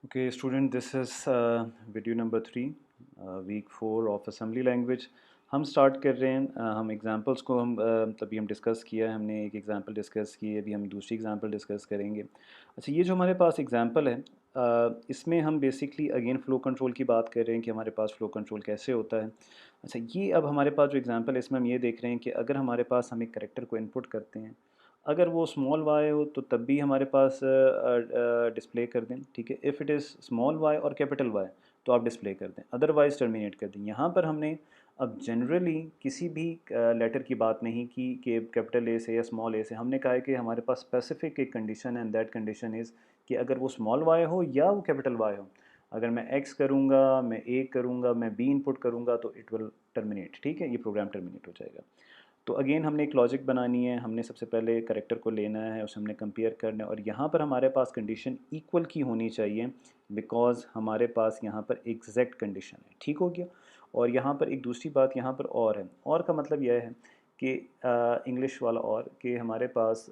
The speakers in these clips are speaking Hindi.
Okay, student, this is video number 3, week 4 of assembly language. हम स्टार्ट कर रहे हैं। हम एग्जांपल्स को तभी हम डिस्कस किया है, हमने एक एग्जांपल डिस्कस की है, अभी हम दूसरी एग्जांपल डिस्कस करेंगे। अच्छा, ये जो हमारे पास एग्जांपल है, इसमें हम बेसिकली अगेन फ़्लो कंट्रोल की बात कर रहे हैं कि हमारे पास फ़्लो कंट्रोल कैसे होता है। अच्छा, ये अब हमारे पास जो एग्जांपल है इसमें हम ये देख रहे हैं कि अगर हमारे पास हम एक करैक्टर को इनपुट करते हैं, अगर वो स्मॉल वाई हो तो तब भी हमारे पास डिस्प्ले कर दें, ठीक है। If it is small Y और कैपिटल वाई तो आप डिस्प्ले कर दें, अदरवाइज़ टर्मिनेट कर दें। यहाँ पर हमने अब जनरली किसी भी लेटर की बात नहीं की कि कैपिटल ए से या स्मॉल ए से, हमने कहा है कि हमारे पास स्पेसिफिक एक कंडीशन है एंड दैट कंडीशन इज़ कि अगर वो स्मॉल वाई हो या वो कैपिटल वाई हो, अगर मैं एक्स करूँगा, मैं ए करूँगा, मैं बी इनपुट करूँगा तो इट विल टर्मिनेट, ठीक है, ये प्रोग्राम टर्मिनेट हो जाएगा। तो अगेन हमने एक लॉजिक बनानी है, हमने सबसे पहले करैक्टर को लेना है, उसे हमने कंपेयर करना है और यहाँ पर हमारे पास कंडीशन इक्वल की होनी चाहिए, बिकॉज़ हमारे पास यहाँ पर एग्जैक्ट कंडीशन है, ठीक हो गया। और यहाँ पर एक दूसरी बात यहाँ पर और है, और का मतलब यह है कि इंग्लिश वाला और कि हमारे पास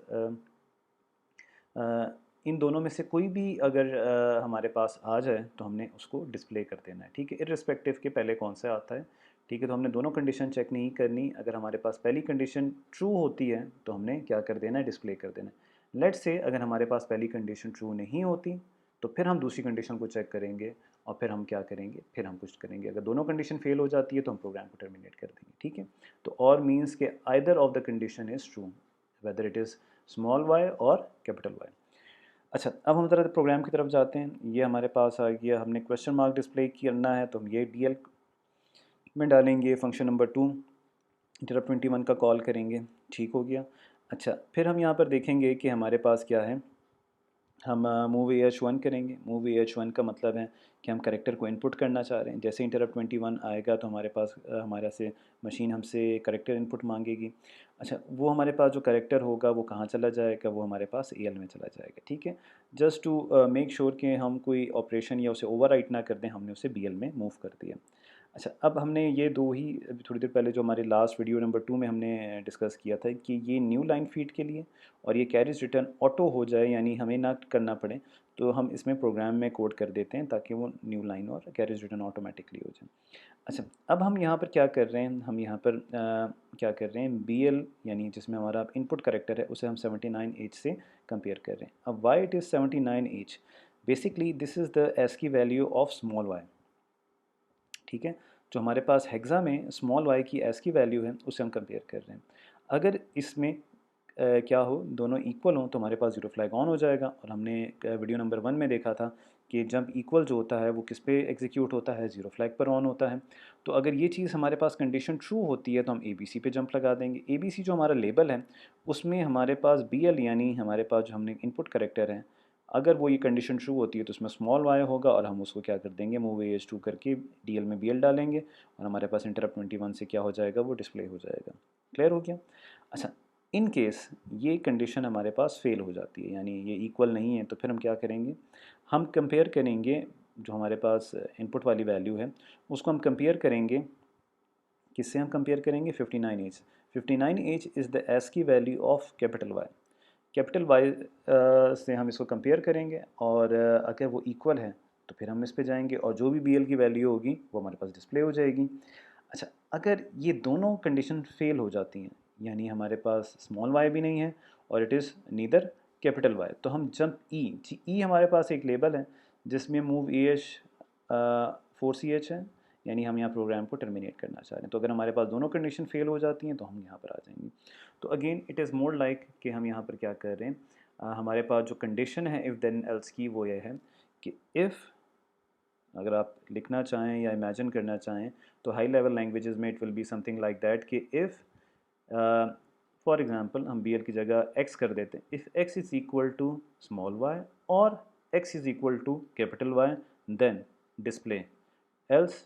इन दोनों में से कोई भी अगर हमारे पास आ जाए तो हमने उसको डिस्प्ले कर देना है, ठीक है, इर्रिस्पेक्टिव के पहले कौन सा आता है, ठीक है। तो हमने दोनों कंडीशन चेक नहीं करनी, अगर हमारे पास पहली कंडीशन ट्रू होती है तो हमने क्या कर देना है, डिस्प्ले कर देना है। लेट्स से अगर हमारे पास पहली कंडीशन ट्रू नहीं होती तो फिर हम दूसरी कंडीशन को चेक करेंगे और फिर हम क्या करेंगे, फिर हम कुछ करेंगे। अगर दोनों कंडीशन फेल हो जाती है तो हम प्रोग्राम को टर्मिनेट कर देंगे, ठीक है। तो और मीन्स के either of the condition is true, whether it is small Y और कैपिटल वाई। अच्छा, अब हम ज़रा प्रोग्राम की तरफ जाते हैं। ये हमारे पास आ गया, हमने क्वेश्चन मार्क डिस्प्ले करना है तो हम ये डीएल में डालेंगे, फंक्शन नंबर 2 इंटरप्ट 21 का कॉल करेंगे, ठीक हो गया। अच्छा, फिर हम यहाँ पर देखेंगे कि हमारे पास क्या है, हम मूव एच वन करेंगे। मूव एच वन का मतलब है कि हम करेक्टर को इनपुट करना चाह रहे हैं। जैसे इंटरप्ट 21 आएगा तो हमारे पास हमारे से मशीन हमसे करेक्टर इनपुट मांगेगी। अच्छा, वो हमारे पास जो करेक्टर होगा वो कहाँ चला जाएगा, वो हमारे पास एल में चला जाएगा, ठीक है। जस्ट टू मेक श्योर कि हम कोई ऑपरेशन या उसे ओवरराइट ना कर दें, हमने उसे बी एल में मूव कर दिया। अच्छा, अब हमने ये दो ही अभी थोड़ी देर पहले जो हमारे लास्ट वीडियो नंबर 2 में हमने डिस्कस किया था कि ये न्यू लाइन फीड के लिए और ये कैरीज रिटर्न ऑटो हो जाए, यानी हमें ना करना पड़े, तो हम इसमें प्रोग्राम में कोड कर देते हैं ताकि वो न्यू लाइन और कैरीज रिटर्न ऑटोमेटिकली हो जाए। अच्छा, अब हम यहाँ पर क्या कर रहे हैं, हम यहाँ पर क्या कर रहे हैं, बी एल यानी जिसमें हमारा इनपुट करेक्टर है उसे हम 79H से कंपेयर कर रहे हैं। अब why it is 79H, basically this is the ASCII value of small Y, ठीक है। जो हमारे पास हेक्सा में स्मॉल वाई की एस की वैल्यू है उसे हम कंपेयर कर रहे हैं। अगर इसमें क्या हो, दोनों इक्वल हों तो हमारे पास जीरो फ्लैग ऑन हो जाएगा। और हमने वीडियो नंबर 1 में देखा था कि जब इक्वल जो होता है वो किस पे एग्जीक्यूट होता है, जीरो फ्लैग पर ऑन होता है। तो अगर ये चीज़ हमारे पास कंडीशन ट्रू होती है तो हम ए बी सी पे जंप लगा देंगे। ए बी सी जो हमारा लेबल है उसमें हमारे पास बी एल यानी हमारे पास जो हमने इनपुट करेक्टर है, अगर वो ये कंडीशन ट्रू होती है तो उसमें स्मॉल वाई होगा और हम उसको क्या कर देंगे, मूव एज टू करके डी एल में बी एल डालेंगे और हमारे पास इंटरप्ट 21 से क्या हो जाएगा, वो डिस्प्ले हो जाएगा। क्लियर हो गया। अच्छा, इन केस ये कंडीशन हमारे पास फेल हो जाती है, यानी ये इक्वल नहीं है, तो फिर हम क्या करेंगे, हम कंपेयर करेंगे जो हमारे पास इनपुट वाली वैल्यू है उसको हम कंपेयर करेंगे, किससे हम कंपेयर करेंगे, 59H। 59H is the ASCII value of capital Y. Capital Y से हम इसको कंपेयर करेंगे और अगर वो इक्वल है तो फिर हम इस पे जाएंगे और जो भी बी एल की वैल्यू होगी वो हमारे पास डिस्प्ले हो जाएगी। अच्छा, अगर ये दोनों कंडीशन फेल हो जाती हैं, यानी हमारे पास स्मॉल वाई भी नहीं है और it is neither capital Y, तो हम जंप ई, ई हमारे पास एक लेबल है जिसमें मूव ई एच 4CH है, यानी हम यहाँ प्रोग्राम को टर्मिनेट करना चाह रहे हैं। तो अगर हमारे पास दोनों कंडीशन फेल हो जाती हैं तो हम यहाँ पर आ जाएंगे। तो again it is more like कि हम यहाँ पर क्या कर रहे हैं, हमारे पास जो कंडीशन है इफ़ देन एल्स की, वो ये है कि इफ़, अगर आप लिखना चाहें या इमेजिन करना चाहें तो हाई लेवल लैंग्वेजेस में it will be something like that कि इफ़ फॉर एग्जांपल हम बी एल की जगह एक्स कर देते हैं, if X is equal to small Y और X is equal to capital Y, then display, else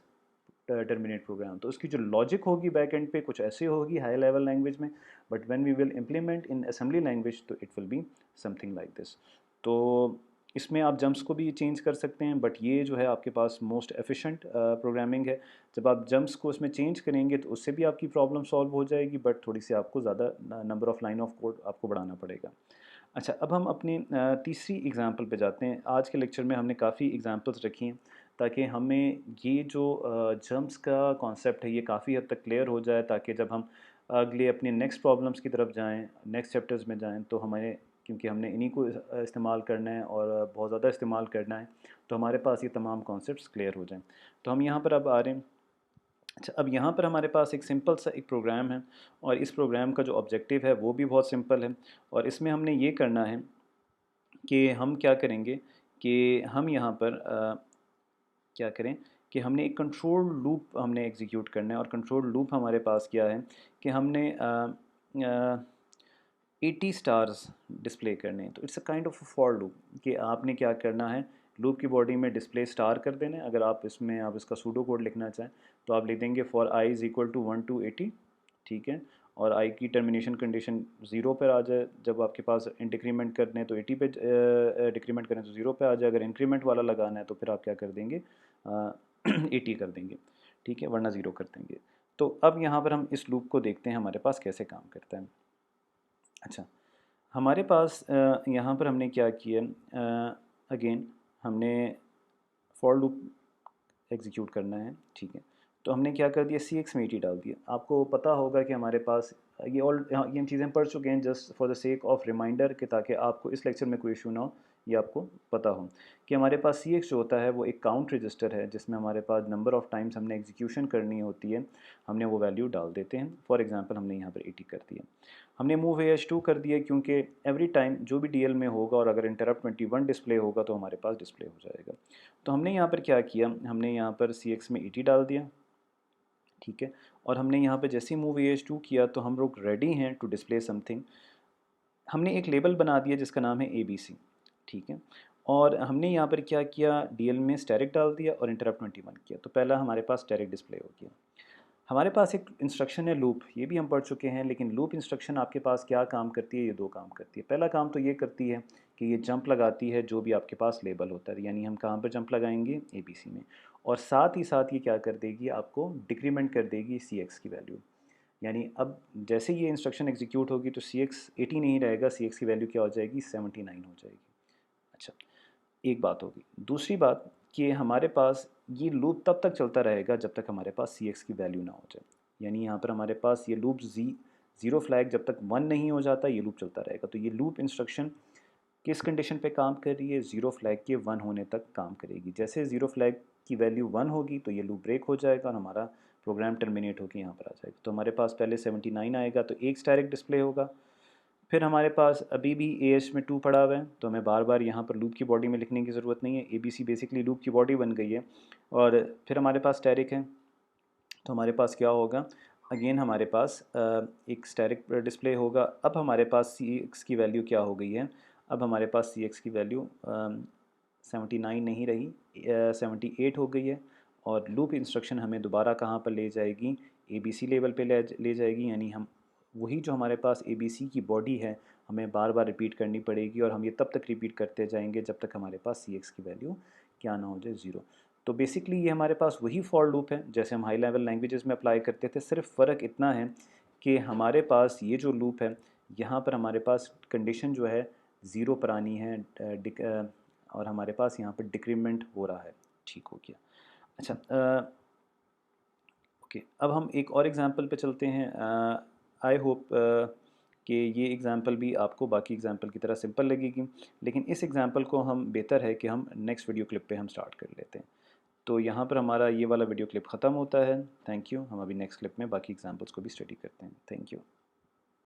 terminate program. तो उसकी जो लॉजिक होगी बैक एंड पे कुछ ऐसी होगी हाई लेवल लैंग्वेज में, but when we will implement in assembly language तो it will be something like this. तो इसमें आप जंप्स को भी चेंज कर सकते हैं, बट ये जो है आपके पास मोस्ट एफिशिएंट प्रोग्रामिंग है। जब आप जंप्स को इसमें चेंज करेंगे तो उससे भी आपकी प्रॉब्लम सॉल्व हो जाएगी, बट थोड़ी सी आपको ज़्यादा number of line of code आपको बढ़ाना पड़ेगा। अच्छा, अब हम अपनी तीसरी एग्ज़ाम्पल पे जाते हैं। आज के लेक्चर में हमने काफ़ी एग्ज़ाम्पल्स रखी हैं ताकि हमें ये जो जर्म्स का कॉन्सेप्ट है ये काफ़ी हद तक क्लियर हो जाए, ताकि जब हम अगले अपने नेक्स्ट प्रॉब्लम्स की तरफ जाएँ, नेक्स्ट चैप्टर्स में जाएँ, तो हमें, क्योंकि हमने इन्हीं को इस्तेमाल करना है और बहुत ज़्यादा इस्तेमाल करना है, तो हमारे पास ये तमाम कॉन्सेप्ट्स क्लियर हो जाएँ। तो हम यहाँ पर अब आ रहे हैं। अच्छा, अब यहाँ पर हमारे पास एक सिंपल सा एक प्रोग्राम है और इस प्रोग्राम का जो ऑब्जेक्टिव है वो भी बहुत सिंपल है। और इसमें हमने ये करना है कि हम क्या करेंगे कि हम यहाँ पर क्या करें कि हमने एक कंट्रोल लूप हमने एग्जीक्यूट करना है। और कंट्रोल लूप हमारे पास क्या है कि हमने 80 स्टार्स डिस्प्ले करने हैं। तो it's a kind of for loop कि आपने क्या करना है, लूप की बॉडी में डिस्प्ले स्टार कर देना है। अगर आप इसमें आप इसका सूडो कोड लिखना चाहें तो आप लिख देंगे for I is equal to 1 to 80, ठीक है। और आई की टर्मिनेशन कंडीशन ज़ीरो पर आ जाए। जब आपके पास डिक्रीमेंट करने हैं तो 80 पे डिक्रीमेंट करें तो ज़ीरो पे आ जाए। अगर इंक्रीमेंट वाला लगाना है तो फिर आप क्या कर देंगे, 80 कर देंगे, ठीक है, वरना ज़ीरो कर देंगे। तो अब यहाँ पर हम इस लूप को देखते हैं हमारे पास कैसे काम करता है। अच्छा, हमारे पास यहाँ पर हमने क्या किया, अगेन हमने फॉर लूप एग्जीक्यूट करना है, ठीक है। तो हमने क्या कर दिया, सी एक्स में 80 डाल दिया। आपको पता होगा कि हमारे पास ये ऑल ये चीज़ें पढ़ चुके हैं, just for the sake of reminder कि ताकि आपको इस लेक्चर में कोई इशू ना हो, ये आपको पता हो कि हमारे पास सी एक्स जो होता है वो एक काउंट रजिस्टर है जिसमें हमारे पास नंबर ऑफ़ टाइम्स हमने एग्जीक्यूशन करनी होती है, हमने वो वैल्यू डाल देते हैं। फॉर एग्जांपल हमने यहाँ पर 80 कर दिया। हमने मूव एच टू कर दिया क्योंकि एवरी टाइम जो भी डीएल में होगा और अगर इंटरप्ट 21 डिस्प्ले होगा तो हमारे पास डिस्प्ले हो जाएगा। तो हमने यहाँ पर क्या किया, हमने यहाँ पर सी एक्स में 80 डाल दिया, ठीक है। और हमने यहाँ पे जैसे ही मूव एच टू किया तो हम लोग रेडी हैं टू डिस्प्ले समथिंग। हमने एक लेबल बना दिया जिसका नाम है ए बी सी, ठीक है। और हमने यहाँ पर क्या किया, डीएल में स्टैरिक डाल दिया और इंटरप्ट 21 किया। तो पहला हमारे पास स्टैरिक डिस्प्ले हो गया। हमारे पास एक इंस्ट्रक्शन है लूप, ये भी हम पढ़ चुके हैं, लेकिन लूप इंस्ट्रक्शन आपके पास क्या काम करती है, ये दो काम करती है। पहला काम तो ये करती है कि ये जंप लगाती है जो भी आपके पास लेबल होता है, यानी हम कहाँ पर जंप लगाएंगे, ए बी सी में। और साथ ही साथ ये क्या कर देगी, आपको डिक्रीमेंट कर देगी सी एक्स की वैल्यू। यानी अब जैसे ये इंस्ट्रक्शन एग्जीक्यूट होगी तो सी एक्स 80 नहीं रहेगा, सी एक्स की वैल्यू क्या हो जाएगी, 79 हो जाएगी। अच्छा, एक बात होगी। दूसरी बात कि हमारे पास ये लूप तब तक चलता रहेगा जब तक हमारे पास सी एक्स की वैल्यू ना हो जाए। यानी यहाँ पर हमारे पास ये लूप ज़ीरो फ्लैग जब तक 1 नहीं हो जाता ये लूप चलता रहेगा। तो ये लूप इंस्ट्रक्शन किस कंडीशन पे काम कर रही है, ज़ीरो फ्लैग के 1 होने तक काम करेगी। जैसे ज़ीरो फ्लैग की वैल्यू 1 होगी तो ये लूप ब्रेक हो जाएगा और हमारा प्रोग्राम टर्मिनेट होकर यहाँ पर आ जाएगा। तो हमारे पास पहले 79 आएगा तो एक स्टैरिक डिस्प्ले होगा। फिर हमारे पास अभी भी ए एच में 2 पड़ा हुआ है तो हमें बार बार यहाँ पर लूप की बॉडी में लिखने की ज़रूरत नहीं है। A B C basically loop की बॉडी बन गई है। और फिर हमारे पास स्टैरिक है तो हमारे पास क्या होगा, अगेन हमारे पास एक स्टैरिक डिस्प्ले होगा। अब हमारे पास सी एक्स की वैल्यू क्या हो गई है, अब हमारे पास सी एक्स की वैल्यू 79 नहीं रही, 78 हो गई है। और लूप इंस्ट्रक्शन हमें दोबारा कहाँ पर ले जाएगी, ए बी सी लेवल पे ले जाएगी। यानी हम वही जो हमारे पास ए बी सी की बॉडी है हमें बार बार रिपीट करनी पड़ेगी और हम ये तब तक रिपीट करते जाएंगे जब तक हमारे पास सी एक्स की वैल्यू क्या ना हो जाए, ज़ीरो। तो बेसिकली ये हमारे पास वही फॉर लूप है जैसे हम हाई लेवल लैंग्वेजेस में अप्लाई करते थे। सिर्फ फ़र्क इतना है कि हमारे पास ये जो लूप है यहाँ पर हमारे पास कंडीशन जो है ज़ीरो पर आनी है, और हमारे पास यहाँ पर डिक्रीमेंट हो रहा है, ठीक हो गया। अच्छा, ओके, अब हम एक और एग्जांपल पे चलते हैं। आई होप कि ये एग्जांपल भी आपको बाकी एग्जांपल की तरह सिंपल लगेगी, लेकिन इस एग्जांपल को हम बेहतर है कि हम नेक्स्ट वीडियो क्लिप पे हम स्टार्ट कर लेते हैं। तो यहाँ पर हमारा ये वाला वीडियो क्लिप ख़त्म होता है। Thank you. हम अभी नेक्स्ट क्लिप में बाकी एग्जांपल्स को भी स्टडी करते हैं। Thank you.